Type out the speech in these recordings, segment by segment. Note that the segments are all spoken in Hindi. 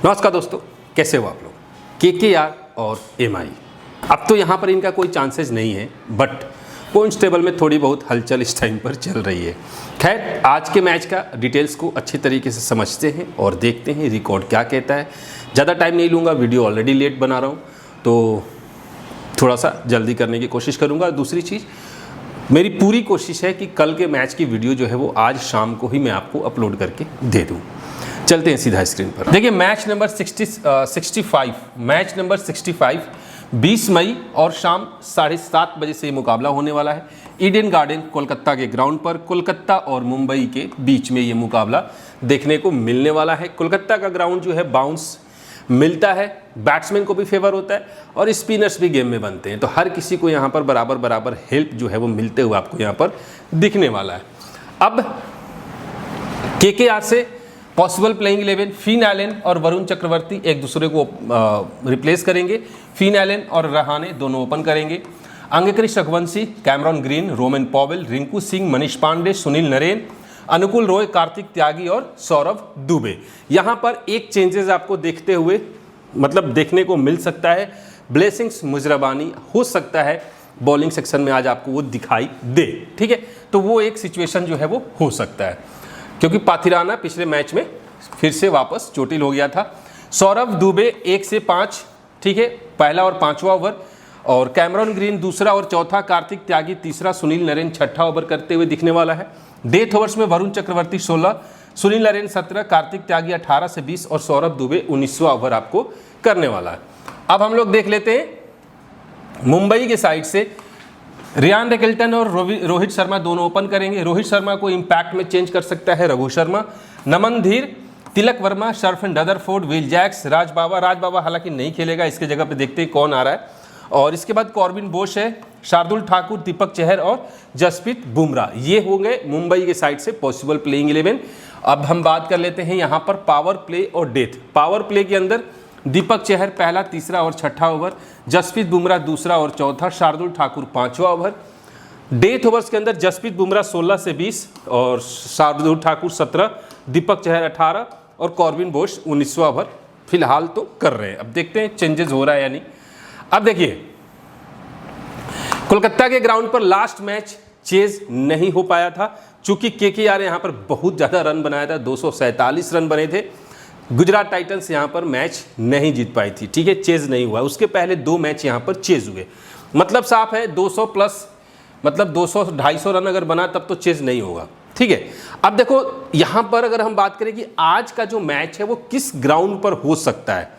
नमस्कार दोस्तों, कैसे हो आप लोग। केकेआर और एमआई, अब तो यहाँ पर इनका कोई चांसेस नहीं है, बट पॉइंट्स टेबल में थोड़ी बहुत हलचल इस टाइम पर चल रही है। खैर, आज के मैच का डिटेल्स को अच्छे तरीके से समझते हैं और देखते हैं रिकॉर्ड क्या कहता है। ज़्यादा टाइम नहीं लूँगा, वीडियो ऑलरेडी लेट बना रहा हूँ तो थोड़ा सा जल्दी करने की कोशिश करूँगा। दूसरी चीज़, मेरी पूरी कोशिश है कि कल के मैच की वीडियो जो है वो आज शाम को ही मैं आपको अपलोड करके दे दूँ। चलते हैं सीधा स्क्रीन पर। देखिए, मैच नंबर 65 20 मई और शाम 7:30 बजे से ये मुकाबला होने वाला है। ईडन गार्डन कोलकाता के ग्राउंड पर कोलकाता और मुंबई के बीच में ये मुकाबला देखने को मिलने वाला है। कोलकाता का ग्राउंड जो है बाउंस मिलता है, बैट्समैन को भी फेवर होता है और स्पिनर्स भी गेम में बनते हैं, तो हर किसी को यहाँ पर बराबर हेल्प जो है वो मिलते हुए आपको यहाँ पर दिखने वाला है। अब केकेआर से पॉसिबल प्लेइंग 11 फिन एलन और वरुण चक्रवर्ती एक दूसरे को रिप्लेस करेंगे। फिन एलन और रहाणे दोनों ओपन करेंगे। Angkrish Raghuvanshi, Cameron Green, Rovman Powell, Rinku Singh, Manish Pandey, Sunil Narine, Anukul Roy, Kartik Tyagi और सौरभ दुबे। यहाँ पर एक चेंजेस आपको देखते हुए देखने को मिल सकता है। ब्लेसिंग्स मुजरबानी हो सकता है बॉलिंग सेक्शन में आज आपको वो दिखाई दे, ठीक है। तो वो एक सिचुएशन जो है वो हो सकता है, क्योंकि पाथिराना पिछले मैच में फिर से वापस चोटिल हो गया था। सौरभ दुबे 1 से 5, ठीक है, पहला और 5वां ओवर, और कैमरॉन ग्रीन दूसरा और चौथा, कार्तिक त्यागी तीसरा, सुनील नरेन 6ठा ओवर करते हुए दिखने वाला है। डेथ ओवर्स में वरुण चक्रवर्ती 16, सुनील नरेन 17, कार्तिक त्यागी 18 से 20 और सौरभ दुबे 19वां ओवर आपको करने वाला है। अब हम लोग देख लेते हैं मुंबई के साइड से। रियान रिकल्टन और रोहित शर्मा दोनों ओपन करेंगे। रोहित शर्मा को इंपैक्ट में चेंज कर सकता है रघु शर्मा, नमन धीर, Tilak Varma, शर्फन Rutherford, Will Jacks, राज बाबा हालांकि नहीं खेलेगा, इसके जगह पे देखते हैं कौन आ रहा है। और इसके बाद कॉर्बिन बोश है, शार्दुल ठाकुर, दीपक चहर और जसप्रीत बुमराह। ये होंगे मुंबई के साइड से पॉसिबल प्लेइंग 11। अब हम बात कर लेते हैं यहाँ पर पावर प्ले और डेथ। पावर प्ले के अंदर दीपक चहर पहला, तीसरा और 6ठा ओवर, जसप्रीत बुमराह दूसरा और चौथा, शार्दुल ठाकुर 5वां ओवर। डेथ ओवर्स के अंदर जसप्रीत बुमराह 16 से 20 और शार्दुल ठाकुर 17, दीपक चहर 18 और कॉर्बिन बोश 19वां ओवर फिलहाल तो कर रहे हैं। अब देखते हैं चेंजेस हो रहा है या नहीं। अब देखिए, कोलकाता के ग्राउंड पर लास्ट मैच चेज नहीं हो पाया था, चूंकि केकेआर यहाँ पर बहुत ज़्यादा रन बनाया था, 247 रन बने थे। गुजरात टाइटंस यहाँ पर मैच नहीं जीत पाई थी, ठीक है, चेज नहीं हुआ। उसके पहले 2 मैच यहाँ पर चेज हुए, मतलब साफ है 200 प्लस, मतलब 200-250 रन अगर बना तब तो चेज नहीं होगा, ठीक है। अब देखो यहाँ पर अगर हम बात करें कि आज का जो मैच है वो किस ग्राउंड पर हो सकता है,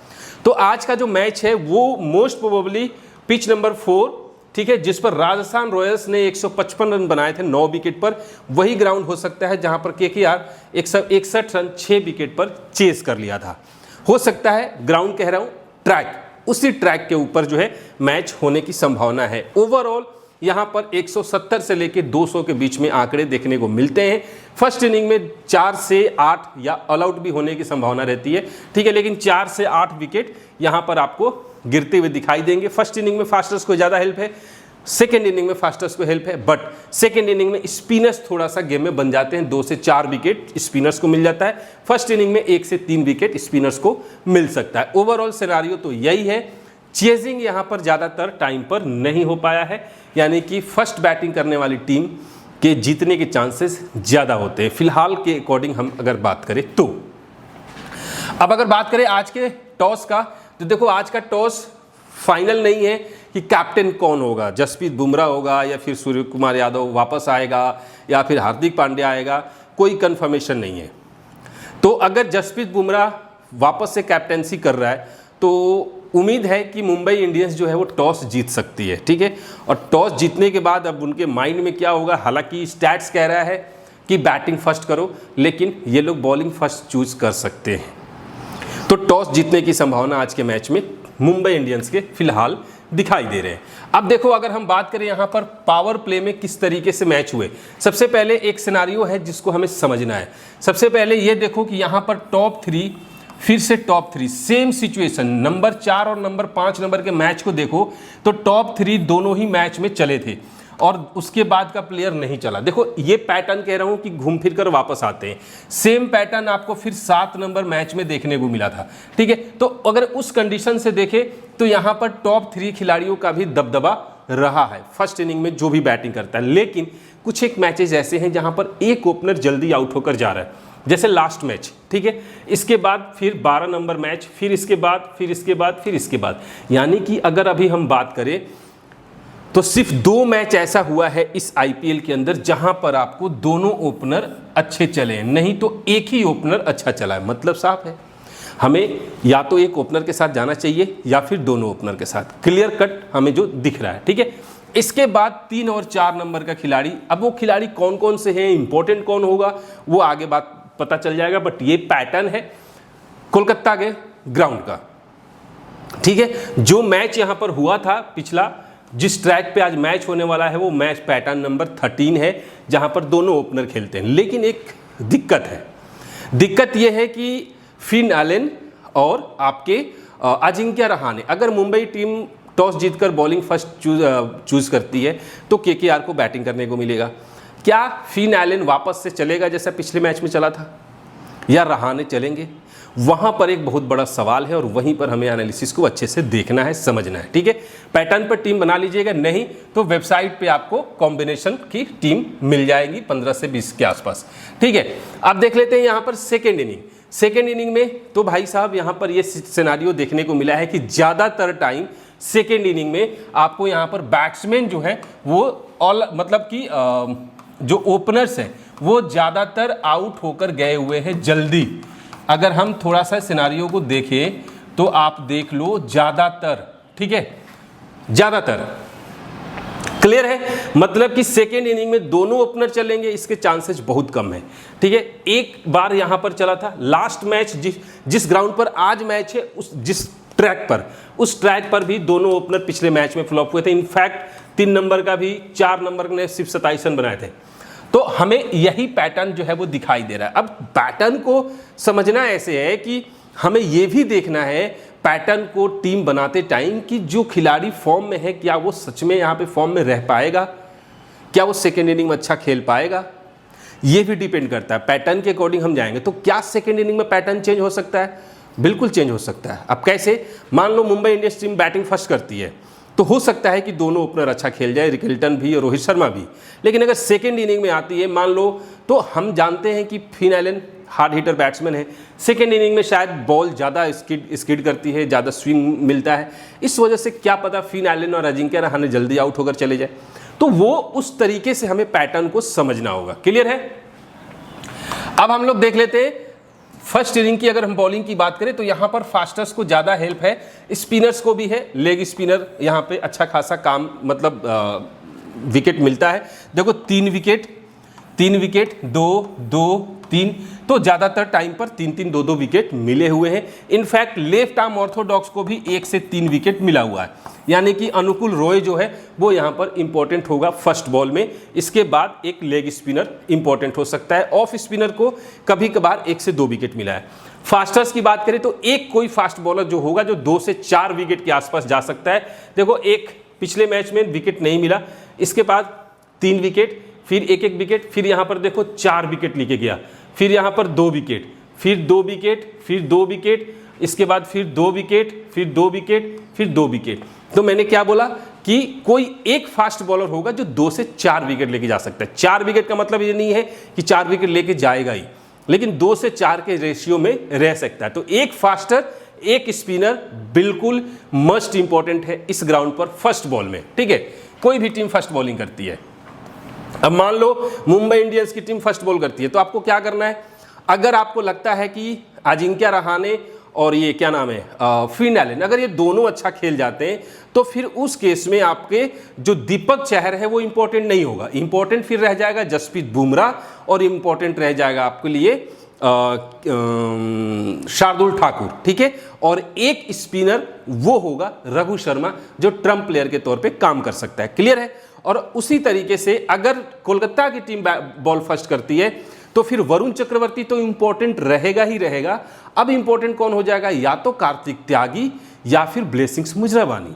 तो आज का जो मैच है वो मोस्ट प्रोबेबली पिच नंबर 4, ठीक है, जिस पर राजस्थान रॉयल्स ने 155 रन बनाए थे 9 विकेट पर, वही ग्राउंड हो सकता है जहां पर केकेआर 161 रन 6 विकेट पर चेस कर लिया था। हो सकता है, ग्राउंड कह रहा हूं, ट्रैक, उसी ट्रैक के ऊपर जो है मैच होने की संभावना है। ओवरऑल यहां पर 170 से लेकर 200 के बीच में आंकड़े देखने को मिलते हैं। फर्स्ट इनिंग में 4 से 8 या ऑल आउट भी होने की संभावना रहती है, ठीक है, लेकिन 4 से 8 विकेट यहां पर आपको गिरते हुए दिखाई देंगे। फर्स्ट इनिंग में फास्टर्स को ज़्यादा हेल्प है, सेकेंड इनिंग में फास्टर्स को हेल्प है, बट सेकेंड इनिंग में स्पिनर्स थोड़ा सा गेम में बन जाते हैं। 2 से 4 विकेट स्पिनर्स को मिल जाता है, फर्स्ट इनिंग में 1 से 3 विकेट स्पिनर्स को मिल सकता है। ओवरऑल सिनारियो तो यही है। चेजिंग यहाँ पर ज़्यादातर टाइम पर नहीं हो पाया है, यानी कि फर्स्ट बैटिंग करने वाली टीम के जीतने के चांसेस ज़्यादा होते हैं फिलहाल के अकॉर्डिंग हम अगर बात करें तो। अब अगर बात करें आज के टॉस का, तो देखो आज का टॉस फाइनल नहीं है कि कैप्टन कौन होगा, जसप्रीत बुमराह होगा या फिर सूर्य कुमार यादव वापस आएगा या फिर हार्दिक पांड्या आएगा, कोई कंफर्मेशन नहीं है। तो अगर जसप्रीत बुमराह वापस से कैप्टनसी कर रहा है तो उम्मीद है कि मुंबई इंडियंस जो है वो टॉस जीत सकती है, ठीक है। और टॉस जीतने के बाद अब उनके माइंड में क्या होगा, हालांकि स्टैट्स कह रहा है कि बैटिंग फर्स्ट करो, लेकिन ये लोग बॉलिंग फर्स्ट चूज कर सकते हैं। तो टॉस जीतने की संभावना आज के मैच में मुंबई इंडियंस के फिलहाल दिखाई दे रहे हैं। अब देखो, अगर हम बात करें यहाँ पर पावर प्ले में किस तरीके से मैच हुए, सबसे पहले एक सिनारियो है जिसको हमें समझना है। सबसे पहले ये देखो कि यहाँ पर टॉप 3 फिर से टॉप 3 सेम सिचुएशन, नंबर 4 और नंबर 5 नंबर के मैच को देखो तो टॉप 3 दोनों ही मैच में चले थे और उसके बाद का प्लेयर नहीं चला। देखो ये पैटर्न कह रहा हूं कि घूम फिर कर वापस आते हैं। सेम पैटर्न आपको फिर 7 नंबर मैच में देखने को मिला था, ठीक है। तो अगर उस कंडीशन से देखें तो यहां पर टॉप 3 खिलाड़ियों का भी दबदबा रहा है फर्स्ट इनिंग में जो भी बैटिंग करता है। लेकिन कुछ एक मैचेस ऐसे हैं जहां पर एक ओपनर जल्दी आउट होकर जा रहा है, जैसे लास्ट मैच, ठीक है। इसके बाद फिर 12 नंबर मैच, फिर इसके बाद, फिर इसके बाद, फिर इसके बाद, यानी कि अगर अभी हम बात करें तो सिर्फ 2 मैच ऐसा हुआ है इस आईपीएल के अंदर जहां पर आपको दोनों ओपनर अच्छे चले हैं, नहीं तो एक ही ओपनर अच्छा चला है। मतलब साफ है, हमें या तो एक ओपनर के साथ जाना चाहिए या फिर दोनों ओपनर के साथ, क्लियर कट हमें जो दिख रहा है, ठीक है। इसके बाद 3 और 4 नंबर का खिलाड़ी, अब वो खिलाड़ी कौन कौन से हैं, इंपॉर्टेंट कौन होगा, वो आगे बात पता चल जाएगा। बट ये पैटर्न है कोलकाता के ग्राउंड का, ठीक है। जो मैच यहां पर हुआ था पिछला, जिस ट्रैक पे आज मैच होने वाला है, वो मैच पैटर्न नंबर 13 है जहां पर दोनों ओपनर खेलते हैं। लेकिन एक दिक्कत है, दिक्कत यह है कि फिन एलन और आपके अजिंक्य रहाणे, अगर मुंबई टीम टॉस जीतकर बॉलिंग फर्स्ट चूज करती है तो केकेआर को बैटिंग करने को मिलेगा। क्या फिन एलन वापस से चलेगा जैसा पिछले मैच में चला था, या रहाणे चलेंगे? वहां पर एक बहुत बड़ा सवाल है और वहीं पर हमें एनालिसिस को अच्छे से देखना है, समझना है, ठीक है। पैटर्न पर टीम बना लीजिएगा, नहीं तो वेबसाइट पे आपको कॉम्बिनेशन की टीम मिल जाएगी 15 से 20 के आसपास, ठीक है। अब देख लेते हैं यहाँ पर सेकेंड इनिंग। सेकेंड इनिंग में तो भाई साहब यहाँ पर ये सिनेरियो देखने को मिला है कि ज़्यादातर टाइम सेकेंड इनिंग में आपको यहाँ पर बैट्समैन जो है वो मतलब कि जो ओपनर्स हैं वो ज़्यादातर आउट होकर गए हुए हैं जल्दी। अगर हम थोड़ा सा सिनारियो को देखें तो आप देख लो ज़्यादातर, ठीक है, ज़्यादातर क्लियर है। मतलब कि सेकेंड इनिंग में दोनों ओपनर चलेंगे, इसके चांसेस बहुत कम है, ठीक है। एक बार यहां पर चला था लास्ट मैच, जिस ग्राउंड पर आज मैच है, उस ट्रैक पर भी दोनों ओपनर पिछले मैच में फ्लॉप हुए थे। इनफैक्ट 3 नंबर का भी 4 नंबर ने सिर्फ 27 रन बनाए थे। तो हमें यही पैटर्न जो है वो दिखाई दे रहा है। अब पैटर्न को समझना ऐसे है कि हमें ये भी देखना है पैटर्न को टीम बनाते टाइम कि जो खिलाड़ी फॉर्म में है क्या वो सच में यहाँ पे फॉर्म में रह पाएगा, क्या वो सेकेंड इनिंग में अच्छा खेल पाएगा, ये भी डिपेंड करता है। पैटर्न के अकॉर्डिंग हम जाएंगे तो क्या सेकेंड इनिंग में पैटर्न चेंज हो सकता है? बिल्कुल चेंज हो सकता है। अब कैसे? मान लो Mumbai Indians team batting first करती है तो हो सकता है कि दोनों ओपनर अच्छा खेल जाए, रिकल्टन भी और रोहित शर्मा भी। लेकिन अगर सेकेंड इनिंग में आती है मान लो, तो हम जानते हैं कि Finn Allen hard hitter batsman है, सेकेंड इनिंग में शायद बॉल ज़्यादा स्किड करती है, ज़्यादा स्विंग मिलता है, इस वजह से क्या पता फिन एलन और अजिंक्य रहाणे जल्दी आउट होकर चले जाए। तो वो उस तरीके से हमें पैटर्न को समझना होगा, क्लियर है। अब हम लोग देख लेते हैं फर्स्ट इनिंग की। अगर हम बॉलिंग की बात करें तो यहाँ पर फास्टर्स को ज़्यादा हेल्प है, स्पिनर्स को भी है, लेग स्पिनर यहाँ पे अच्छा खासा काम मतलब विकेट मिलता है। देखो 3 विकेट 2-2-3, तो ज़्यादातर टाइम पर 3-3 2-2 विकेट मिले हुए हैं। इनफैक्ट लेफ्ट आर्म ऑर्थोडॉक्स को भी 1 से 3 विकेट मिला हुआ है, यानी कि अनुकूल रॉय जो है वो यहाँ पर इंपॉर्टेंट होगा फर्स्ट बॉल में। इसके बाद एक लेग स्पिनर इंपॉर्टेंट हो सकता है, ऑफ स्पिनर को कभी कभार 1 से 2 विकेट मिला है। फास्टर्स की बात करें तो एक कोई फास्ट बॉलर जो होगा जो 2 से 4 विकेट के आसपास जा सकता है। देखो एक पिछले मैच में विकेट नहीं मिला, इसके बाद 3 विकेट, फिर 1-1 विकेट, फिर यहाँ पर देखो 4 विकेट लेके गया, फिर यहाँ पर 2 विकेट, फिर 2 विकेट, फिर 2 विकेट, इसके बाद फिर 2 विकेट, फिर 2 विकेट, फिर 2 विकेट। तो मैंने क्या बोला कि कोई एक फास्ट बॉलर होगा जो 2 से 4 विकेट लेके जा सकता है। 4 विकेट का मतलब ये नहीं है कि 4 विकेट लेके जाएगा ही, लेकिन 2 से 4 के रेशियो में रह सकता है। तो एक फास्टर एक स्पिनर बिल्कुल मस्ट इंपॉर्टेंट है इस ग्राउंड पर फर्स्ट बॉल में, ठीक है। कोई भी टीम फर्स्ट बॉलिंग करती है, अब मान लो मुंबई इंडियंस की टीम फर्स्ट बॉल करती है, तो आपको क्या करना है? अगर आपको लगता है कि अजिंक्य रहाणे और ये क्या नाम है फिन एलन, अगर ये दोनों अच्छा खेल जाते हैं तो फिर उस केस में आपके जो दीपक चहर है वो इंपॉर्टेंट नहीं होगा। इंपॉर्टेंट फिर रह जाएगा जसप्रीत बुमराह और इंपॉर्टेंट रह जाएगा आपके लिए शार्दुल ठाकुर, ठीक है। और एक स्पिनर वो होगा रघु शर्मा जो ट्रम्प प्लेयर के तौर पे काम कर सकता है, क्लियर है। और उसी तरीके से अगर कोलकाता की टीम बॉल फर्स्ट करती है तो फिर वरुण चक्रवर्ती तो इंपॉर्टेंट रहेगा ही रहेगा। अब इंपॉर्टेंट कौन हो जाएगा? या तो कार्तिक त्यागी या फिर ब्लेसिंग्स मुजराबानी,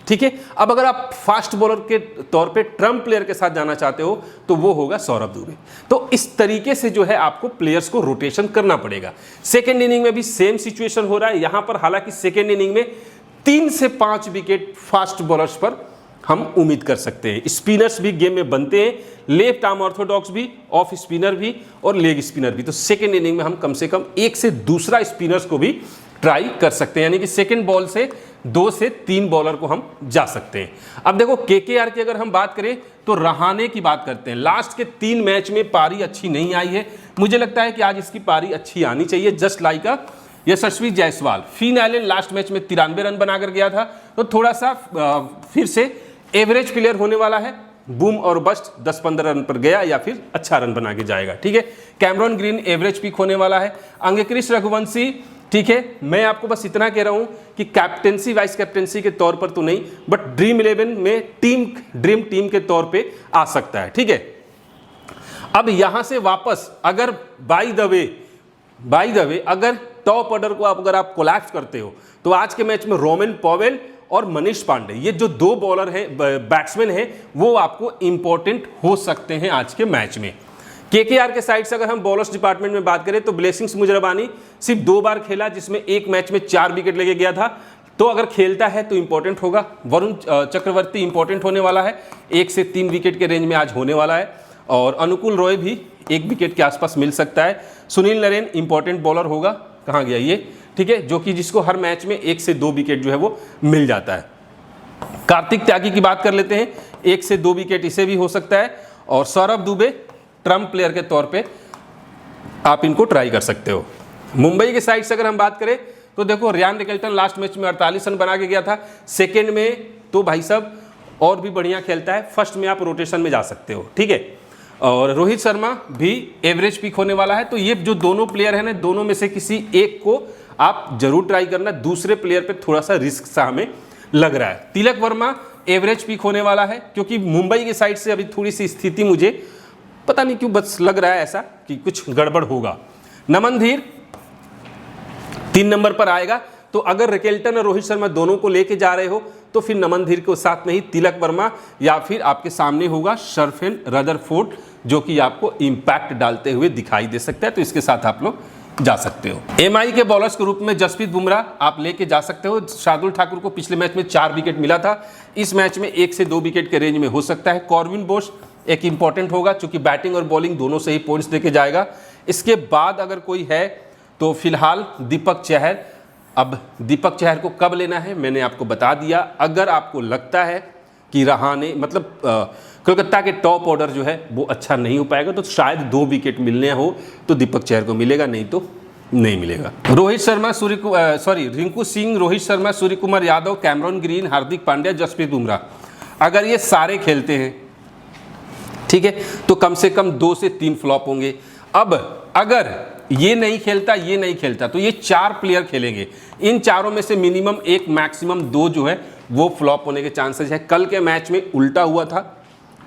ठीक है। अब अगर आप फास्ट बॉलर के तौर पे ट्रम्प प्लेयर के साथ जाना चाहते हो तो वो होगा सौरभ दुबे। तो इस तरीके से जो है आपको प्लेयर्स को रोटेशन करना पड़ेगा। सेकेंड इनिंग में भी सेम सिचुएशन हो रहा है यहां पर, हालांकि सेकेंड इनिंग में 3 से 5 विकेट फास्ट बॉलर्स पर हम उम्मीद कर सकते हैं। स्पिनर्स भी गेम में बनते हैं, लेफ्ट आर्म ऑर्थोडॉक्स भी, ऑफ स्पिनर भी और लेग स्पिनर भी। तो सेकेंड इनिंग में हम कम से कम एक से दूसरा स्पिनर्स को भी ट्राई कर सकते हैं, यानी कि सेकेंड बॉल से 2 से 3 बॉलर को हम जा सकते हैं। अब देखो केकेआर की अगर हम बात करें तो रहाणे की बात करते हैं। लास्ट के 3 मैच में पारी अच्छी नहीं आई है, मुझे लगता है कि आज इसकी पारी अच्छी आनी चाहिए। Just like Yashasvi Jaiswal, Finn Allen last match में 93 रन बनाकर गया था, तो थोड़ा सा फिर से एवरेज प्लेयर होने वाला है, बूम और बस्ट 10-15 रन पर गया या फिर अच्छा रन बना के जाएगा, ठीक है। कैमरॉन ग्रीन एवरेज पिक होने वाला है। अंगक्रिश रघुवंशी, ठीक है, मैं आपको बस इतना कह रहा हूं कि कैप्टेंसी वाइस कैप्टेंसी के तौर पर तो नहीं, बट ड्रीम 11 में ड्रीम टीम के तौर पे आ सकता है, ठीक है। अब यहां से वापस अगर बाय द वे अगर टॉप ऑर्डर को अगर आप कोलैप्स करते हो तो आज के मैच में रोमन पॉवेल और मनीष पांडे, ये जो 2 बॉलर हैं, बैट्समैन हैं, वो आपको इंपॉर्टेंट हो सकते हैं आज के मैच में। केकेआर के साइड से अगर हम बॉलर्स डिपार्टमेंट में बात करें तो ब्लेसिंग्स मुजरबानी सिर्फ 2 बार खेला, जिसमें एक मैच में 4 विकेट लेके गया था, तो अगर खेलता है तो इंपॉर्टेंट होगा। वरुण चक्रवर्ती इंपॉर्टेंट होने वाला है, 1 से 3 विकेट के रेंज में आज होने वाला है, और अनुकूल रॉय भी 1 विकेट के आसपास मिल सकता है। सुनील नरेन इंपॉर्टेंट बॉलर होगा, कहाँ गया ये, ठीक है, जो कि जिसको हर मैच में 1 से 2 विकेट जो है वो मिल जाता है। कार्तिक त्यागी की बात कर लेते हैं, 1 से 2 विकेट इसे भी हो सकता है। और सौरभ दुबे ट्रम्प प्लेयर के तौर पे आप इनको ट्राई कर सकते हो। मुंबई के साइड से अगर हम बात करें तो देखो रियान रिकल्टन लास्ट मैच में 48 रन बना के गया था, सेकेंड में तो भाई साहब और भी बढ़िया खेलता है, फर्स्ट में आप रोटेशन में जा सकते हो, ठीक है। और रोहित शर्मा भी एवरेज पिक होने वाला है। तो ये जो दोनों प्लेयर हैं ना, दोनों में से किसी एक को आप जरूर ट्राई करना, दूसरे प्लेयर पे थोड़ा सा रिस्क सा हमें लग रहा है। तिलक वर्मा एवरेज पिक होने वाला है, क्योंकि मुंबई की साइड से अभी थोड़ी सी स्थिति मुझे पता नहीं क्यों बस लग रहा है ऐसा कि कुछ गड़बड़ होगा। नमन धीर 3 नंबर पर आएगा, तो अगर रिकेल्टन और रोहित शर्मा दोनों को लेके जा रहे हो तो फिर नमन धीर के साथ में ही तिलक वर्मा या फिर आपके सामने होगा शर्फेन रदरफोर्ड, जो कि आपको इंपैक्ट डालते हुए दिखाई दे सकता है, तो इसके साथ आप लोग जा सकते हो। एमआई के बॉलर्स के रूप में जसप्रीत बुमराह आप लेके जा सकते हो। शार्दुल ठाकुर को पिछले मैच में 4 विकेट मिला था, इस मैच में 1 से 2 विकेट के रेंज में हो सकता है। कॉर्विन बोस एक इंपॉर्टेंट होगा, चूंकि बैटिंग और बॉलिंग दोनों से ही पॉइंट्स देके जाएगा। इसके बाद अगर कोई है तो फिलहाल दीपक चहर। अब दीपक चहर को कब लेना है मैंने आपको बता दिया। अगर आपको लगता है कि रहाणे मतलब कोलकाता के टॉप ऑर्डर जो है वो अच्छा नहीं हो पाएगा, तो शायद 2 विकेट मिलने हो तो दीपक चहर को मिलेगा, नहीं तो नहीं मिलेगा। रोहित शर्मा रिंकू सिंह, रोहित शर्मा, सूर्य कुमार यादव, कैमरॉन ग्रीन, हार्दिक पांड्या, जसप्रीत बुमराह, अगर ये सारे खेलते हैं, ठीक है, तो कम से कम 2 से 3 फ्लॉप होंगे। अब अगर ये नहीं खेलता तो ये 4 प्लेयर खेलेंगे, इन चारों में से मिनिमम 1 मैक्सिमम 2 जो है वो फ्लॉप होने के चांसेस है। कल के मैच में उल्टा हुआ था,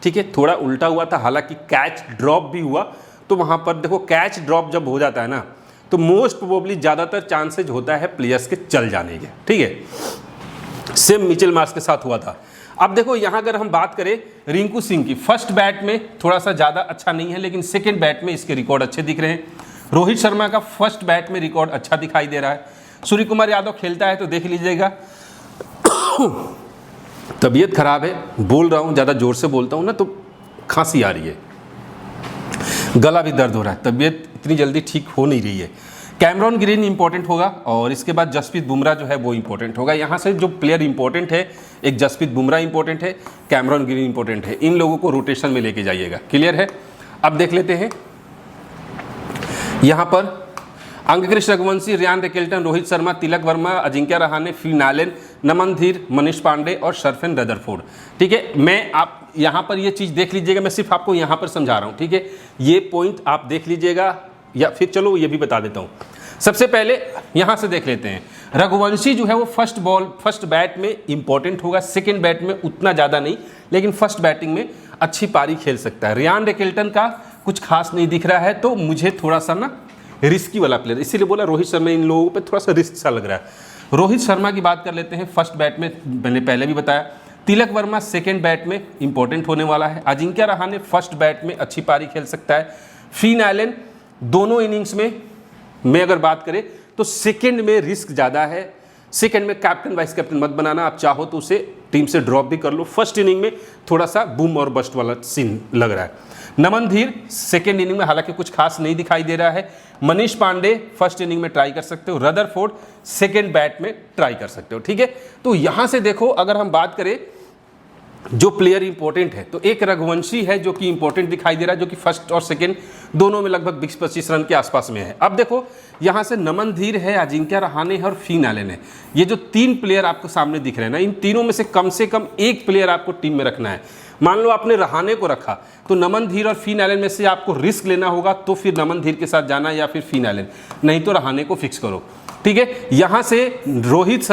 ठीक है, थोड़ा उल्टा हुआ था, हालांकि कैच ड्रॉप भी हुआ, तो वहां पर देखो कैच ड्रॉप जब हो जाता है ना तो मोस्ट प्रोबेबली ज़्यादातर चांसेज होता है प्लेयर्स के चल जाने के, ठीक है। सेम मिचेल मार्श के साथ हुआ था। अब देखो यहाँ अगर हम बात करें रिंकू सिंह की, फर्स्ट बैट में थोड़ा सा ज़्यादा अच्छा नहीं है, लेकिन सेकेंड बैट में इसके रिकॉर्ड अच्छे दिख रहे हैं। रोहित शर्मा का फर्स्ट बैट में रिकॉर्ड अच्छा दिखाई दे रहा है। सूर्य कुमार यादव खेलता है तो देख लीजिएगा। तबीयत खराब है, बोल रहा हूँ, ज़्यादा जोर से बोलता हूँ ना तो खांसी आ रही है, गला भी दर्द हो रहा है, तबीयत इतनी जल्दी ठीक हो नहीं रही है। कैमरॉन ग्रीन इंपॉर्टेंट होगा और इसके बाद जसप्रीत बुमराह जो है वो इंपॉर्टेंट होगा। यहाँ से जो प्लेयर इंपॉर्टेंट है, एक जसप्रीत बुमराह इंपॉर्टेंट है, कैमरॉन ग्रीन इंपॉर्टेंट है, इन लोगों को रोटेशन में लेके जाइएगा। क्लियर है। अब देख लेते हैं यहाँ पर अंगक्रिश रघुवंशी, रियान रिकेल्टन, रोहित शर्मा, तिलक वर्मा, अजिंक्य रहाणे, फिन आइलैंड, नमन धीर, मनीष पांडे और शर्फेन रदरफोर्ड, ठीक है। मैं आप यहाँ पर ये चीज़ देख लीजिएगा, मैं सिर्फ आपको यहाँ पर समझा रहा हूँ, ठीक है। ये पॉइंट आप देख लीजिएगा, या फिर चलो ये भी बता देता हूँ। सबसे पहले यहाँ से देख लेते हैं, रघुवंशी जो है वो फर्स्ट बैट में इंपॉर्टेंट होगा, सेकेंड बैट में उतना ज़्यादा नहीं, लेकिन फर्स्ट बैटिंग में अच्छी पारी खेल सकता है। रियान रिकेल्टन का कुछ खास नहीं दिख रहा है, तो मुझे थोड़ा सा ना रिस्की वाला प्लेयर, इसीलिए बोला रोहित शर्मा, इन लोगों पे थोड़ा सा रिस्क सा लग रहा है। रोहित शर्मा की बात कर लेते हैं। फर्स्ट बैट में मैंने पहले भी बताया, तिलक वर्मा सेकेंड बैट में इंपॉर्टेंट होने वाला है। अजिंक्य रहाणे फर्स्ट बैट में अच्छी पारी खेल सकता है। फिन एलन दोनों इनिंग्स में अगर बात करें तो सेकेंड में रिस्क ज़्यादा है। सेकेंड में कैप्टन वाइस कैप्टन मत बनाना, आप चाहो तो उसे टीम से ड्रॉप भी कर लो। फर्स्ट इनिंग में थोड़ा सा बूम और बस्ट वाला सीन लग रहा है। नमन धीर सेकेंड इनिंग में हालांकि कुछ खास नहीं दिखाई दे रहा है। मनीष पांडे फर्स्ट इनिंग में ट्राई कर सकते हो। रदरफोर्ड सेकेंड बैट में ट्राई कर सकते हो। ठीक है, तो यहां से देखो अगर हम बात करें जो प्लेयर इंपॉर्टेंट है, तो एक रघुवंशी है जो कि इंपॉर्टेंट दिखाई दे रहा है, जो कि फर्स्ट और सेकंड दोनों में लगभग 20-25 रन के आसपास में है। अब देखो यहां से नमन धीर है, अजिंक्य रहाणे है और फिन एलन है। ये जो तीन प्लेयर आपको सामने दिख रहे हैं ना, इन तीनों में से कम एक प्लेयर आपको टीम में रखना है। मान लो आपने रहाणे को रखा तो नमन धीर और फिन एलन में से आपको रिस्क लेना होगा, तो फिर नमन धीर के साथ जाना या फिर फिन एलन, नहीं तो रहाणे को फिक्स करो। ठीक है, यहां से रोहित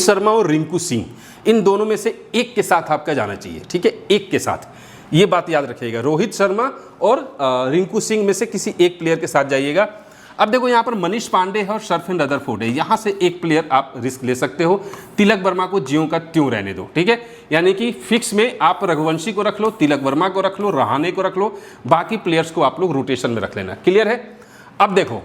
शर्मा और रिंकू सिंह, इन दोनों में से एक के साथ आपका जाना चाहिए। ठीक है, एक के साथ, ये बात याद रखिएगा। रोहित शर्मा और रिंकू सिंह में से किसी एक प्लेयर के साथ जाइएगा। अब देखो यहाँ पर मनीष पांडे है और सरफिन रदरफोर्ड है, यहाँ से एक प्लेयर आप रिस्क ले सकते हो। तिलक वर्मा को ज्यों का त्यों रहने दो। ठीक है, यानी कि फिक्स में आप रघुवंशी को रख लो, तिलक वर्मा को रख लो, रहाणे को रख लो, बाकी प्लेयर्स को आप लोग रोटेशन में रख लेना। क्लियर है? अब देखो,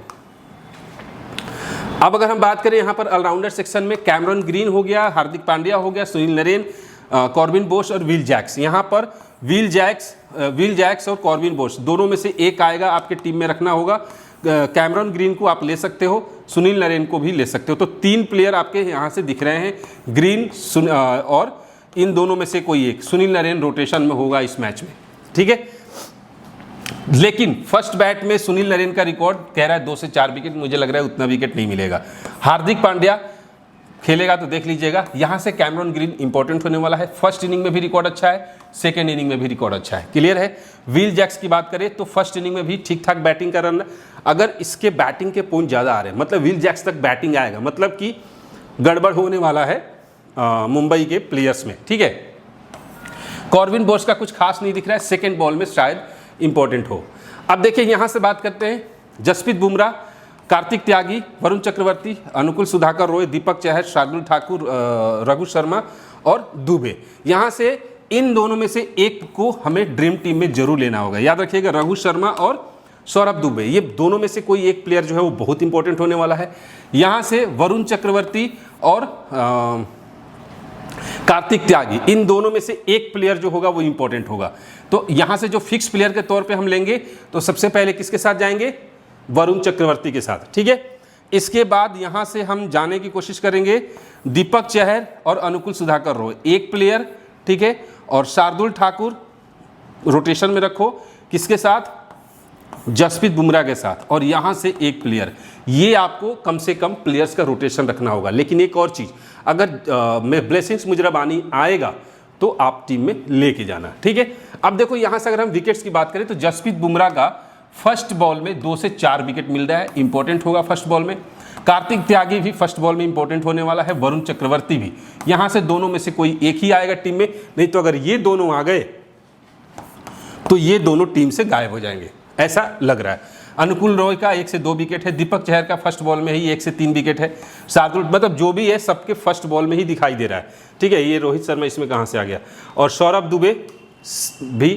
अब अगर हम बात करें यहाँ पर ऑलराउंडर सेक्शन में, कैमरन ग्रीन हो गया, हार्दिक पांड्या हो गया, सुनील नरेन, कॉर्बिन बोस और विल जैक्स। यहाँ पर विल जैक्स और कॉर्बिन बोस दोनों में से एक आएगा, आपके टीम में रखना होगा। कैमरन ग्रीन को आप ले सकते हो, सुनील नरेन को भी ले सकते हो। तो तीन प्लेयर आपके यहाँ से दिख रहे हैं, ग्रीन और इन दोनों में से कोई एक। सुनील नरेन रोटेशन में होगा इस मैच में। ठीक है, लेकिन फर्स्ट बैट में सुनील नरेन का रिकॉर्ड कह रहा है 2 से 4 विकेट, मुझे लग रहा है उतना विकेट नहीं मिलेगा। हार्दिक पांड्या खेलेगा तो देख लीजिएगा। यहाँ से कैमरन ग्रीन इंपॉर्टेंट होने वाला है। फर्स्ट इनिंग में भी रिकॉर्ड अच्छा है, सेकेंड इनिंग में भी रिकॉर्ड अच्छा है। क्लियर है? विल जैक्स की बात करें तो फर्स्ट इनिंग में भी ठीक ठाक बैटिंग कर रहा है। अगर इसके बैटिंग के पॉइंट ज़्यादा आ रहे हैं, मतलब विल जैक्स तक बैटिंग आएगा, मतलब कि गड़बड़ होने वाला है मुंबई के प्लेयर्स में। ठीक है, कॉर्बिन बोस का कुछ खास नहीं दिख रहा है, सेकेंड बॉल में शायद इंपॉर्टेंट हो। अब देखिए यहाँ से बात करते हैं जसप्रीत बुमराह, कार्तिक त्यागी, वरुण चक्रवर्ती, अनुकुल सुधाकर रॉय, दीपक चहर, शार्दुल ठाकुर, रघु शर्मा और दुबे। यहाँ से इन दोनों में से एक को हमें ड्रीम टीम में जरूर लेना होगा। याद रखिएगा, रघु शर्मा और सौरभ दुबे, ये दोनों में से कोई एक प्लेयर जो है वो बहुत इंपॉर्टेंट होने वाला है। यहाँ से वरुण चक्रवर्ती और कार्तिक त्यागी, इन दोनों में से एक प्लेयर जो होगा वो इंपॉर्टेंट होगा। तो यहां से जो फिक्स प्लेयर के तौर पे हम लेंगे तो सबसे पहले किसके साथ जाएंगे? वरुण चक्रवर्ती के साथ। ठीक है, इसके बाद यहां से हम जाने की कोशिश करेंगे दीपक चहर और अनुकुल सुधाकर रॉय, एक प्लेयर। ठीक है, और शार्दुल ठाकुर रोटेशन में रखो, किसके साथ? जसप्रीत बुमराह के साथ। और यहां से एक प्लेयर, ये आपको कम से कम प्लेयर्स का रोटेशन रखना होगा। लेकिन एक और चीज, अगर मैं ब्लेसिंग्स मुजराबानी आएगा तो आप टीम में लेके जाना। ठीक है, अब देखो यहां से अगर हम विकेट्स की बात करें तो जसप्रीत बुमराह का फर्स्ट बॉल में 2 से 4 विकेट मिल रहा है, इंपॉर्टेंट होगा फर्स्ट बॉल में। कार्तिक त्यागी भी फर्स्ट बॉल में इंपॉर्टेंट होने वाला है, वरुण चक्रवर्ती भी। यहां से दोनों में से कोई एक ही आएगा टीम में, नहीं तो अगर ये दोनों आ गए तो ये दोनों टीम से गायब हो जाएंगे, ऐसा लग रहा है। अनुकुल रॉय का 1 से 2 विकेट है, दीपक चहर का फर्स्ट बॉल में ही 1 से 3 विकेट है, शार्दुल, मतलब जो भी है सबके फर्स्ट बॉल में ही दिखाई दे रहा है। ठीक है, ये रोहित शर्मा इसमें कहाँ से आ गया, और सौरभ दुबे भी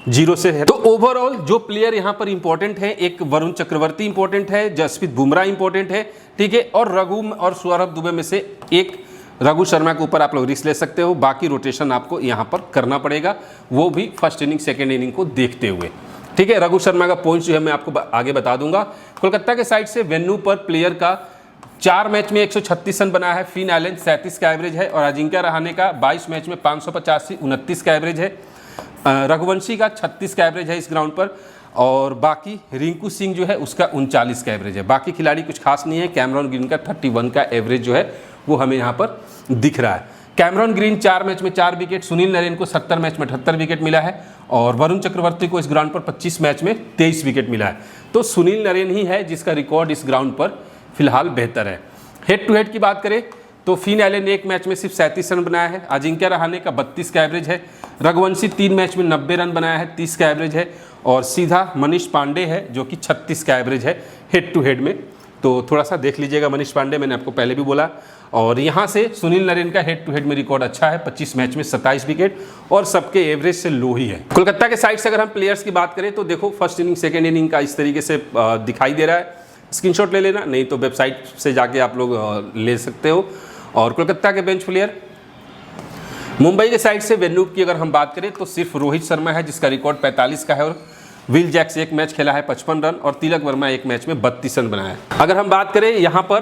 0 से है। तो ओवरऑल जो प्लेयर यहाँ पर इंपॉर्टेंट है, एक वरुण चक्रवर्ती इंपॉर्टेंट है, जसप्रीत बुमराह इंपॉर्टेंट है। ठीक है, और रघु और सौरभ दुबे में से एक रघु शर्मा के ऊपर आप लोग रिस्क ले सकते हो। बाकी रोटेशन आपको यहाँ पर करना पड़ेगा, वो भी फर्स्ट इनिंग सेकेंड इनिंग को देखते हुए। ठीक है, रघु शर्मा का पॉइंट जो है मैं आपको आगे बता दूंगा। कोलकाता के साइड से वेन्यू पर प्लेयर का 4 मैच में 136 रन बनाया है, फिन एलन 37 का एवरेज है, और अजिंक्य रहाणे का 22 मैच में 585 29 का एवरेज है, रघुवंशी का 36 का एवरेज है इस ग्राउंड पर, और बाकी रिंकू सिंह जो है उसका 39 का एवरेज है। बाकी खिलाड़ी कुछ खास नहीं है। कैमरन ग्रीन का 31 का एवरेज जो है वो हमें यहाँ पर दिख रहा है। कैमरन ग्रीन 4 मैच में 4 विकेट, सुनील नरेन को 70 मैच में 78 विकेट मिला है, और वरुण चक्रवर्ती को इस ग्राउंड पर 25 मैच में 23 विकेट मिला है। तो सुनील नरेन ही है जिसका रिकॉर्ड इस ग्राउंड पर फिलहाल बेहतर है। हेड टू हेड की बात करें तो फिन एलन ने 1 मैच में सिर्फ 37 रन बनाया है, अजिंक्य रहाणे का 32 का एवरेज है, रघुवंशी 3 मैच में 90 रन बनाया है, 30 का एवरेज है, और सीधा मनीष पांडे है जो कि 36 का एवरेज है हेड टू हेड में। तो थोड़ा सा देख लीजिएगा मनीष पांडे, मैंने आपको पहले भी बोला। और यहाँ से सुनील नरेन का हेड टू हेड में रिकॉर्ड अच्छा है, 25 मैच में 27 विकेट और सबके एवरेज से लो ही है। कोलकाता के साइड से अगर हम प्लेयर्स की बात करें तो देखो फर्स्ट इनिंग सेकेंड इनिंग का इस तरीके से दिखाई दे रहा है, स्क्रीनशॉट ले लेना, नहीं तो वेबसाइट से जाके आप लोग ले सकते हो। और कोलकाता के बेंच प्लेयर, मुंबई के साइड से वेन्यूप की अगर हम बात करें तो सिर्फ रोहित शर्मा है जिसका रिकॉर्ड 45 का है, और विल जैक्स एक मैच खेला है 55 रन, और तिलक वर्मा एक मैच में 32 रन बनाया है। अगर हम बात करें यहाँ पर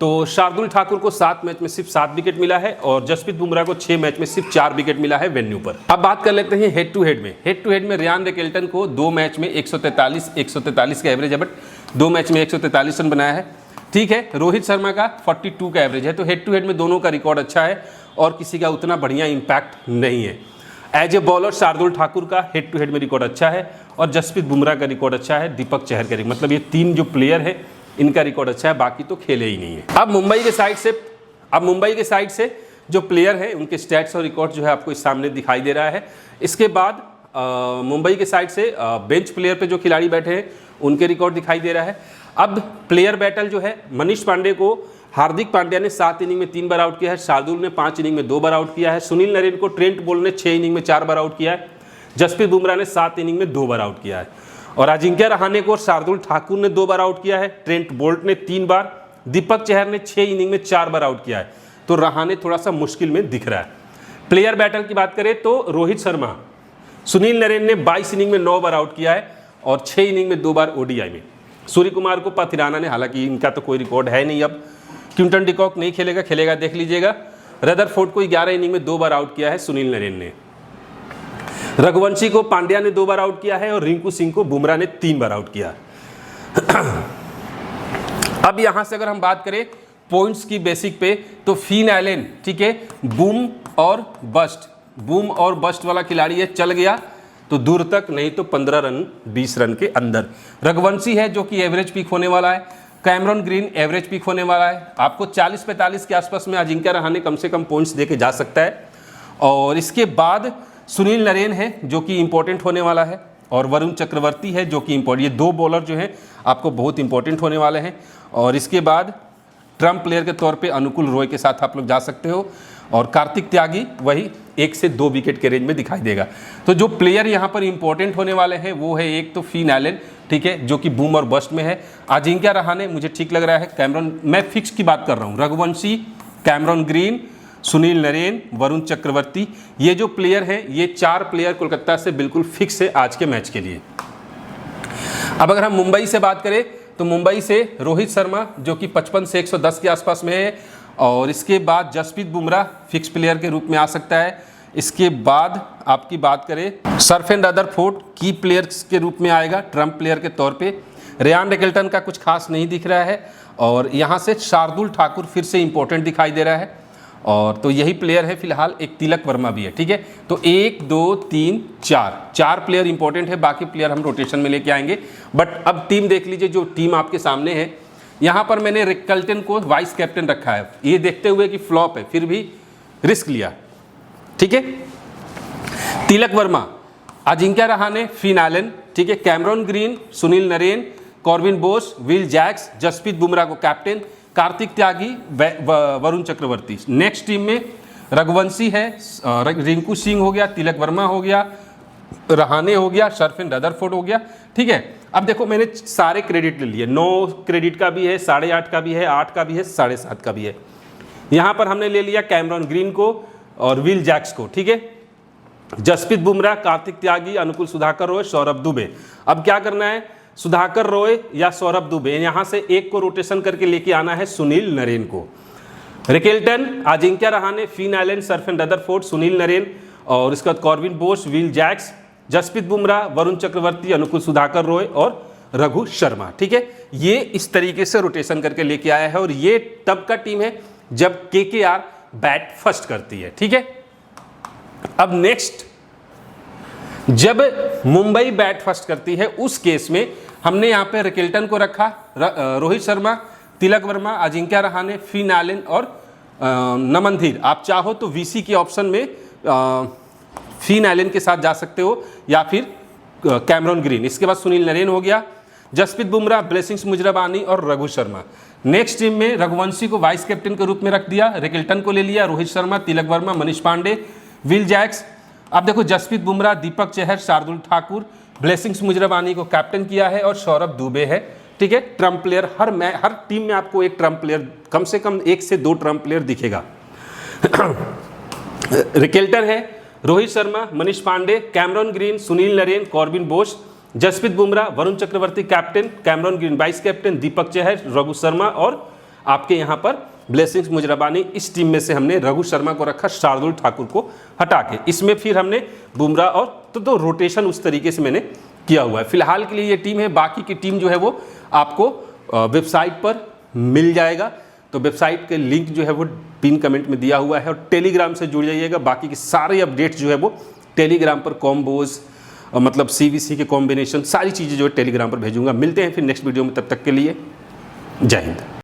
तो शार्दुल ठाकुर को 7 मैच में सिर्फ 7 विकेट मिला है, और जसप्रीत बुमराह को 6 मैच में सिर्फ 4 विकेट मिला है वेन्यू पर। अब बात कर लेते हैं हेड टू हेड में। हेड टू हेड में रियान रिकेल्टन को 2 मैच में 143 का एवरेज है, बट 2 मैच में 143 रन बनाया है, ठीक है। रोहित शर्मा का 42 का एवरेज है, तो हेड टू हेड में दोनों का रिकॉर्ड अच्छा है और किसी का उतना बढ़िया इंपैक्ट नहीं है। As a bowler Shardul Thakur का हेड टू हेड में रिकॉर्ड अच्छा है, और जसप्रीत बुमराह का रिकॉर्ड अच्छा है, दीपक चहर का, मतलब ये 3 जो प्लेयर है इनका रिकॉर्ड अच्छा है, बाकी तो खेले ही नहीं है। अब मुंबई के साइड से जो प्लेयर है उनके स्टैट्स और रिकॉर्ड जो है आपको इस सामने दिखाई दे रहा है। इसके बाद मुंबई के साइड से बेंच प्लेयर पे जो खिलाड़ी बैठे हैं उनके रिकॉर्ड दिखाई दे रहा है। अब प्लेयर बैटल जो है, मनीष पांडे को हार्दिक पांड्या ने 7 इनिंग में 3 बार आउट किया है, शार्दुल ने 5 इनिंग में 2 बार आउट किया है, सुनील नरेन को ट्रेंट बोल्ट ने 6 इनिंग में 4 बार आउट किया है, जसप्रीत बुमराह ने 7 इनिंग में 2 बार आउट किया है, और अजिंक्य रहाणे को शार्दुल ठाकुर ने 2 बार आउट किया है, ट्रेंट बोल्ट ने 3 बार, दीपक चहर ने 6 इनिंग में 4 बार आउट किया है। तो रहाणे थोड़ा सा मुश्किल में दिख रहा है। प्लेयर बैटल की बात करें तो रोहित शर्मा, सुनील नरेन ने 22 इनिंग में 9 बार आउट किया है और 6 इनिंग में 2 बार ओडीआई में। सूर्य कुमार को पथिराना ने, हालांकि इनका तो कोई रिकॉर्ड है नहीं, अब क्विंटन डिकॉक नहीं खेलेगा देख लीजिएगा। रदरफोर्ड को 11 इनिंग में 2 बार आउट किया है सुनील नरेन ने। रघुवंशी को पांड्या ने 2 बार आउट किया है, और रिंकू सिंह को बुमराह ने 3 बार आउट किया। अब यहां से अगर हम बात करें पॉइंट्स की बेसिक पे तो फिन एलन, ठीक है, बूम और बस्ट वाला खिलाड़ी है, चल गया तो दूर तक, नहीं तो 15 रन 20 रन के अंदर। रघुवंशी है जो कि एवरेज पिक होने वाला है, कैमरॉन ग्रीन एवरेज पिक होने वाला है, आपको 40-45 के आसपास में अजिंक्य रहाणे कम से कम पॉइंट्स देके जा सकता है। और इसके बाद सुनील नरेन है जो कि इंपॉर्टेंट होने वाला है, और वरुण चक्रवर्ती है जो कि इंपॉर्टेंट, ये 2 बॉलर जो हैं आपको बहुत इंपॉर्टेंट होने वाले हैं। और इसके बाद ट्रम्प प्लेयर के तौर पे अनुकूल रॉय के साथ आप लोग जा सकते हो, और कार्तिक त्यागी वही 1 से 2 विकेट के रेंज में दिखाई देगा। तो जो प्लेयर यहाँ पर इंपॉर्टेंट होने वाले हैं वो है एक तो फिन एलन, ठीक है, जो कि बूम और बस्ट में है, अजिंक्य रहाणे मुझे ठीक लग रहा है, कैमरॉन, मैं फिक्स की बात कर रहा हूँ, रघुवंशी, कैमरॉन ग्रीन, सुनील नरेन, वरुण चक्रवर्ती, ये जो प्लेयर हैं ये 4 प्लेयर कोलकाता से बिल्कुल फिक्स है आज के मैच के लिए। अब अगर हम मुंबई से बात करें तो मुंबई से रोहित शर्मा जो कि 55 से 110 के आसपास में है, और इसके बाद जसप्रीत बुमराह फिक्स प्लेयर के रूप में आ सकता है। इसके बाद आपकी बात करें सरफेन रदरफोर्ड की प्लेयर्स के रूप में आएगा, ट्रम्प प्लेयर के तौर पे। रियान रिकेल्टन का कुछ खास नहीं दिख रहा है, और यहाँ से शार्दुल ठाकुर फिर से इंपॉर्टेंट दिखाई दे रहा है, और तो यही प्लेयर है फिलहाल। एक तिलक वर्मा भी है, ठीक है। तो 1 2 3 4 प्लेयर इंपॉर्टेंट है, बाकी प्लेयर हम रोटेशन में लेके आएंगे। बट अब टीम देख लीजिए, जो टीम आपके सामने है, यहाँ पर मैंने रिकेल्टन को वाइस कैप्टन रखा है, ये देखते हुए कि फ्लॉप है फिर भी रिस्क लिया, ठीक है। तिलक वर्मा, अजिंक्य रहाणे, फिन एलन, ठीक है, Cameron Green, Sunil Narine, Corbin Bosch, Will Jacks, Jasprit Bumrah को captain, Kartik Tyagi, Varun Chakravarthy. Next team में रघुवंशी है, रिंकू सिंह हो गया, तिलक वर्मा हो गया, रहाणे हो गया, सरफेन रदरफोर्ड हो गया, ठीक है। अब देखो मैंने सारे क्रेडिट ले लिए, 9 क्रेडिट का भी है, 8.5 का भी है, 8 का भी है, 7.5 का भी है। यहाँ पर हमने ले लिया कैमरॉन ग्रीन को और विल जैक्स को, ठीक है। जसप्रीत बुमराह, कार्तिक त्यागी, अनुकूल सुधाकर रॉय, सौरभ दुबे। अब क्या करना है, सुधाकर रॉय या सौरभ दुबे, यहाँ से एक को रोटेशन करके लेके आना है सुनील नरेन को। Rickelton, Ajinkya Rahane, Finn Allen, Sherfane Rutherford, Sunil Narine, और इसके बाद Corbin Bosch, Will Jacks, Jasprit Bumrah, Varun Chakravarthy, Anukul Sudhakar Roy और रघु शर्मा, ठीक है। ये इस तरीके से रोटेशन करके लेके आया है, और ये तब का टीम है जब केकेआर बैट फर्स्ट करती है, ठीक है। अब नेक्स्ट, जब मुंबई बैट फर्स्ट करती है उस केस में हमने यहाँ पे रिकेल्टन को रखा, रोहित शर्मा, तिलक वर्मा, अजिंक्य रहाणे, फिन एलन और नमन धीर। आप चाहो तो वीसी के ऑप्शन में फिन एलन के साथ जा सकते हो, या फिर कैमरॉन ग्रीन। इसके बाद सुनील नरेन हो गया, जसप्रीत बुमराह, ब्लेसिंग्स मुजराबानी और रघु शर्मा। नेक्स्ट टीम में रघुवंशी को वाइस कैप्टन के रूप में रख दिया, रिकल्टन को ले लिया, रोहित शर्मा, तिलक वर्मा, मनीष पांडे, विल जैक्स। अब देखो जसप्रीत बुमराह, दीपक चहर, शार्दुल ठाकुर, ब्लेसिंग्स मुजराबानी को कैप्टन किया है और सौरभ दुबे है। ठीक है, ट्रम्प प्लेयर हर टीम में आपको एक ट्रम्प प्लेयर, कम से कम 1 से 2 ट्रम्प प्लेयर दिखेगा। रिकल्टन है Rohit Sharma, Manish Pandey, Cameron Green, Sunil Narine, Corbin Bosch, Jasprit Bumrah, Varun Chakravarthy captain, Cameron Green vice captain, Deepak Chahar, Raghu Sharma और आपके यहाँ पर ब्लेसिंग्स मुजराबानी। इस टीम में से हमने रघु शर्मा को रखा शार्दुल ठाकुर को हटा के। इसमें फिर हमने बुमराह और तो रोटेशन उस तरीके से मैंने किया हुआ है। फिलहाल के लिए ये टीम है, बाकी की टीम जो है वो आपको वेबसाइट पर मिल जाएगा। तो वेबसाइट के लिंक जो है वो पिन कमेंट में दिया हुआ है और टेलीग्राम से जुड़ जाइएगा। बाकी की सारे अपडेट्स जो है वो टेलीग्राम पर कॉम्बोज मतलब CVC के कॉम्बिनेशन सारी चीज़ें जो है टेलीग्राम पर भेजूंगा। मिलते हैं फिर नेक्स्ट वीडियो में, तब तक के लिए जय हिंद।